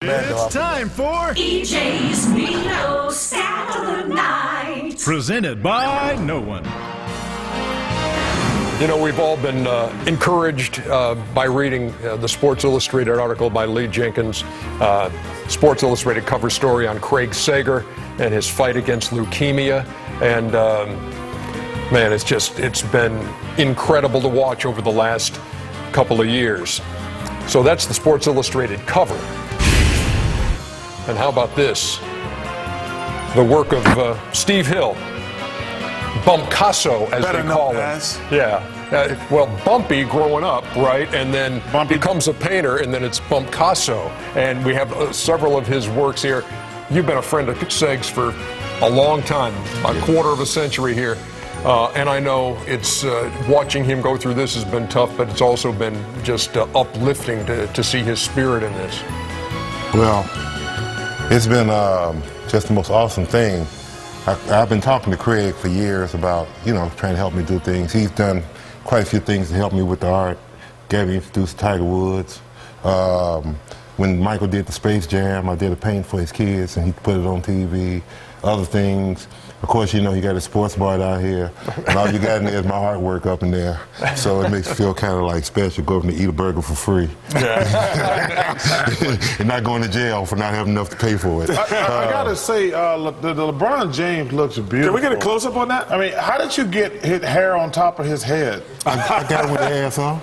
It's time for EJ's Meatloaf Saturday Night. Presented by No One. You know, we've all been encouraged by reading the Sports Illustrated article by Lee Jenkins, Sports Illustrated cover story on Craig Sager and his fight against leukemia. And man, it's been incredible to watch over the last couple of years. So that's the Sports Illustrated cover. And how about this? The work of Steve Hill. Bumpcasso, as they call him. Yeah. Well, Bumpy growing up, right? And then becomes a painter, and then it's Bumpcasso. And we have several of his works here. You've been a friend of Seg's for a long time, a quarter of a century here. And I know it's watching him go through this has been tough, but it's also been just uplifting to see his spirit in this. Well, it's been just the most awesome thing. I've been talking to Craig for years about, trying to help me do things. He's done quite a few things to help me with the art. Got me introduced to Tiger Woods. When Michael did the Space Jam, I did a paint for his kids, and he put it on TV. Other things. Of course, he got a sports bar down here, and all you got in there is my artwork up in there. So it makes you feel kind of like special, going to eat a burger for free. Yeah. And not going to jail for not having enough to pay for it. I got to say, the LeBron James looks beautiful. Can we get a close-up on that? I mean, how did you get his hair on top of his head? I got it with the ass on.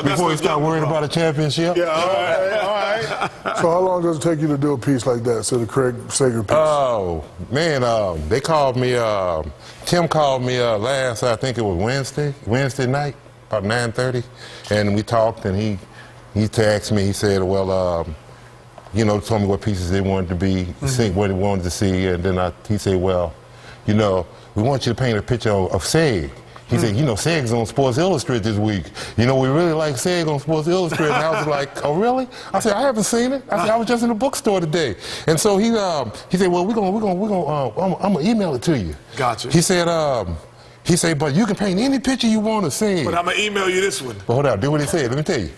Before he started worrying about a championship? Yeah, all right. So how long does it take you to do a piece like that, so the Craig Sager piece? Oh, man, they called me, Tim called me last, I think it was Wednesday night, about 9:30, and we talked, and he texted me, he said, well, told me what pieces they wanted to be, what they wanted to see, and then he said, well, we want you to paint a picture of Seg. He said, Seg's on Sports Illustrated this week. We really like Seg on Sports Illustrated. And I was like, oh, really? I said, I haven't seen it. I said, I was just in the bookstore today. And so he said, well, I'm gonna email it to you. Gotcha. He said, but you can paint any picture you want to Seg. But I'm gonna email you this one. But hold on, do what he said. Let me tell you.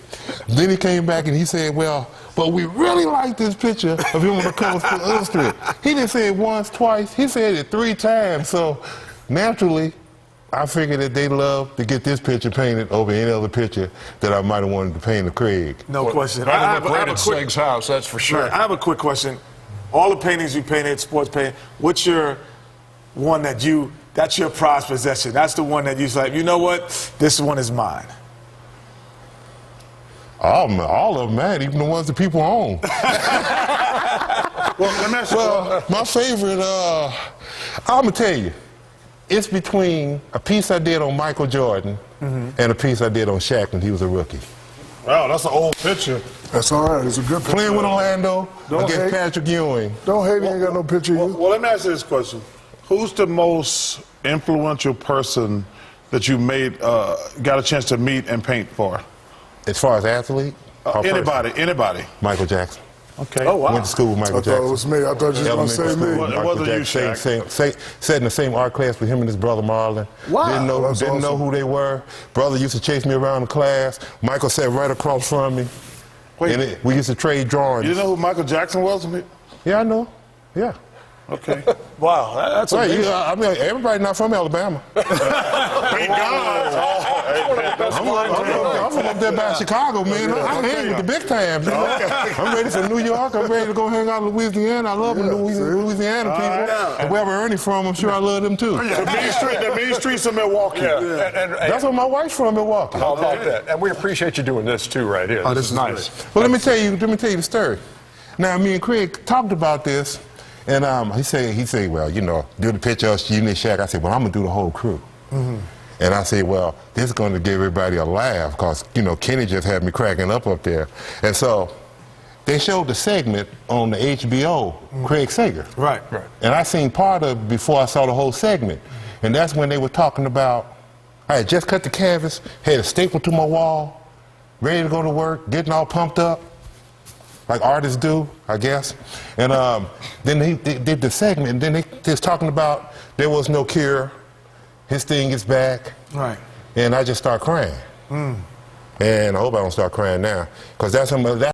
Then he came back and he said, well, but we really like this picture of him on the cover of Sports Illustrated. He didn't say it once, twice. He said it 3 times. So naturally, I figured that they'd love to get this picture painted over any other picture that I might have wanted to paint of Craig. No question. I have a quick house, that's for sure. Right, I have a quick question. All the paintings you painted, sports painting, what's your one that's your prized possession? That's the one that you say, you know what? This one is mine. All of them, man, even the ones that people own. Well, my favorite, I'm going to tell you. It's between a piece I did on Michael Jordan and a piece I did on Shaq when he was a rookie. Wow, that's an old picture. That's all right. It's a good picture. Playing with Orlando against hate. Patrick Ewing. Don't hate, he ain't got no picture of you. Well, let me ask you this question. Who's the most influential person that you got a chance to meet and paint for? As far as athlete? Anybody. Michael Jackson. Okay. Oh, wow. Went to school with Michael Jackson. I thought it was me. I thought you were going to say me. It wasn't you, Shaq. Sat in the same art class with him and his brother Marlon. Wow. Didn't know who they were. Brother used to chase me around the class. Michael sat right across from me. Wait. We used to trade drawings. You know who Michael Jackson was? Yeah, I know. Yeah. Okay. Wow, that's amazing. Everybody not from Alabama. Thank God. I'm from up there by Chicago, man. I hang with the big times. I'm ready for New York. I'm ready to go hang out in Louisiana. I love the Louisiana people. And wherever Ernie's from, I'm sure I love them too. The main streets of Milwaukee. Yeah. Yeah. That's where my wife's from, Milwaukee. How about that? And we appreciate you doing this too, right here. This is nice. Well, let me tell you the story. Now, me and Craig talked about this, and he said, well, do the picture of you and Shaq. I said, well, I'm gonna do the whole crew. And I said, well, this is going to give everybody a laugh because, Kenny just had me cracking up there. And so they showed the segment on the HBO, Craig Sager. Right. And I seen part of it before I saw the whole segment. And that's when they were talking about, I had just cut the canvas, had a staple to my wall, ready to go to work, getting all pumped up, like artists do, I guess. And then they did the segment, and then they just talking about there was no cure. His thing is back. Right. And I just start crying. And I hope I don't start crying now, because that's